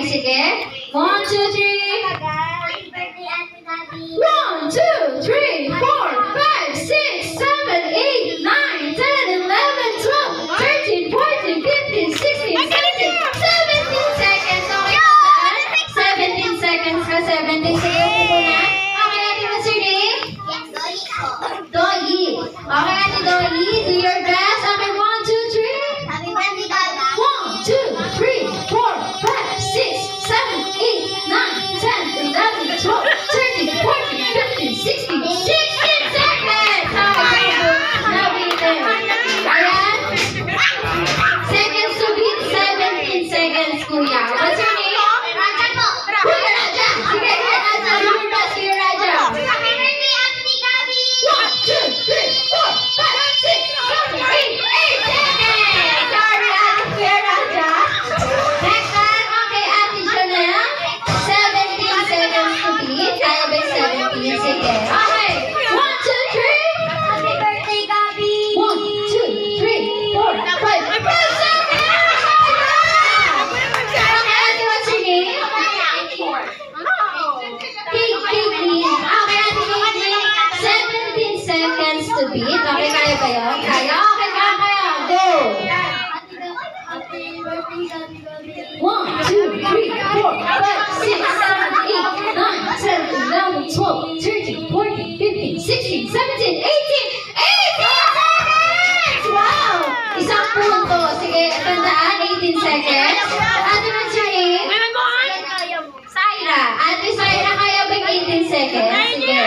Okay, sige. 1, 2, 3. Happy birthday, Ate Gabi. 1, 2, 3, 4, 5, 6, 7, 8, 9, 10, 11, 12, 13, 14, 15, 16, 17, 17 seconds. Okay, tandaan. 17 seconds ka, 17 seconds ko na. Okay, Ate, what's your name? Yes, Dolly po. Dolly. Okay, Ate Dolly, do your best. Okay, 1, 2, 3. Happy birthday, Gabi. 1, 2, 3, 4, 5, 6, 7, 8, 9, 10, 11, 12, 13, 14, 15, 16, 16 seconds! Okay, now wait there. Ayan. Seconds to beat, 17 seconds, Kuya. What's your name? Raja po. Kuya Raja! Sige, Kuya Raja. Do your best, Kuya Raja. Happy birthday, Ate Gabi. 1, 2, 3, 4, 5, 6, 7, 8 seconds! Sorry, Ate Kuya Raja. Next time, okay, Ate Janelle. 17 seconds to beat. Kaya ba yung 17? Sige. Okay. 1, 2, 3. Happy birthday, Gabi. 1, 2, 3, 4, 5, 6 seconds! Okay, Ate, what's your name? Caitlin. Okay, Ate Caitlin. 17 seconds to beat. Okay, kaya ba yun? Kaya? Okay, kaya. Go! Happy birthday, Gabi. 1, 2, 3, 4, 5, 6, 7, 8, 9, 10, 11, 12, 13, 14, 15, 16, 17, 18, 18 seconds! Wow! Isang punto. Sige, tandaan, 18 seconds. Ate, what's your name? Syra. Ate Syra, kaya ba yung 18 seconds? Sige.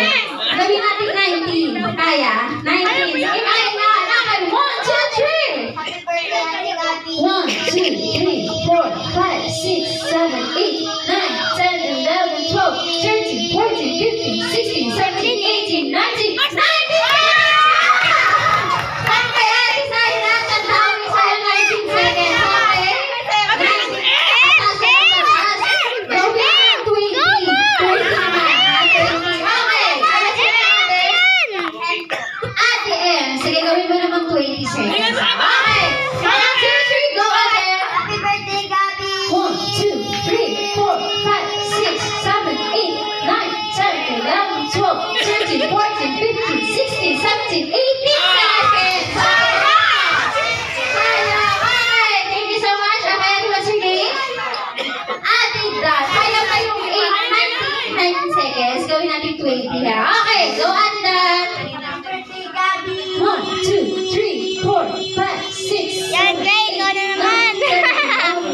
Gawin natin 19. Kaya? 19. Sige, kaya nga. Nakay. 1, 2, 3. Happy birthday, Ate Gabi. 1, 2, 3, 4, 5, 6, 7, 8, 9, 10, 11, 12, 13, 14, 15, 16, 17, 18, 19, 19! Okay, Ate Syra, tandaan mo sa'yo 19 seconds, okay? Gawin 20. 20 naman, ha? 20. Okay, sabat sila natin. Ate M, sige, gawin mo naman 20 seconds. Okay, 1, 2, 3, go, Ate. Happy birthday, Gabi. 1, 2, 3, 4, 5, 6, 7, 8, 9, 10, 11, 12, 13, 14, 15, 16, 17, 18 seconds! Kaya, okay. Thank you so much. Okay, what's your name? Ate Dan. Kaya pa yung 19 seconds. Gawin natin 20 ha. Okay, go Ate Dan. Happy birthday, Gabi. 1, 2, 3, 4, 5, 6, 7, Yan, Gray, ikaw na naman.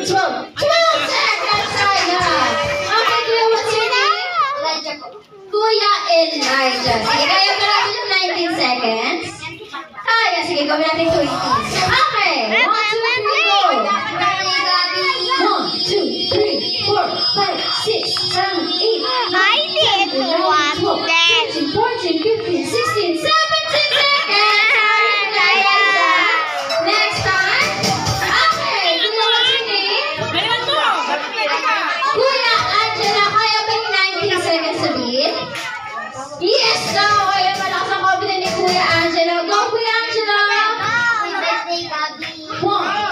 12 seconds, Ryan! Okay, Kuya, what's your name? Elijah po. Kuya Elijah. Sige, kaya pa natin yung 19 seconds. Kaya, sige, gawin natin 20. Okay, 1, 2, 3, go! Happy birthday, Gabi. 1, 2, 3, 4, 5, 6, 7, 8, 9, Ay, hindi. 10, 11, 12, 13, 14, 15, 16, 17 seconds! Elijah. Next time. Okay, Kuya, what's your name? Kuya Angela, kaya ba yung 19 seconds to beat? Yes, no! Kaya malakas ang confident ni Kuya Angela. Go, Kuya Angela! Happy birthday, Gabi. 1,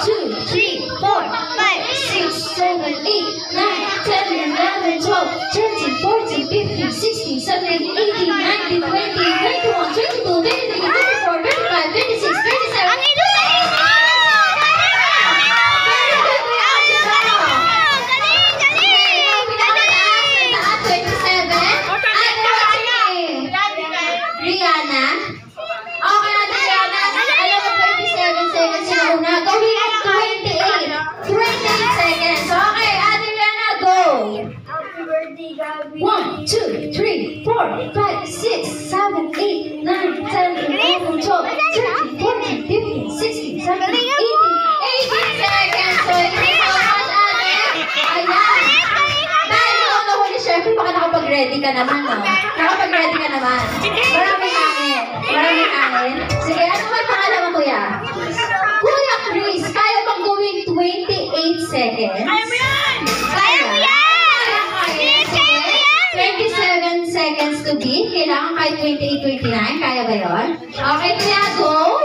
2, 3, 4, 5, 6, 7, 8, 9, 10, 11, 12, 13, 14, 15, 16, 17, 18, 19, 20, 21, 22, 23, 24, 25, 26, 27. Ang ilo! Rihanna? Okay, Rihanna. Alam mo, 27 seconds yung una. Gawin mo 28. 28 seconds. Okay, Ate Rihanna, go! Happy birthday, Gabi. 1, 2, 3, 4, 5, 6, 7, 8, 9, 10, 11, 12, 13, 14, 15, 16, 17, 18, 18 seconds. So, thank you so much, Ate. Ayan. Dahil ikaw nahuli, syempre, baka nakapag-ready ka naman, no? Nakapag-ready ka naman. Maraming angin. Maraming angin. Sige, ano ba yung pangalan mo, Kuya? Kuya Chris, kaya bang gawin 28 seconds? Kaya mo yan! Kaya mo yan! Kaya. Sige. 27 seconds to beat. Kailangan kahit 28, 29. Kaya ba yun? Okay, Kuya, go!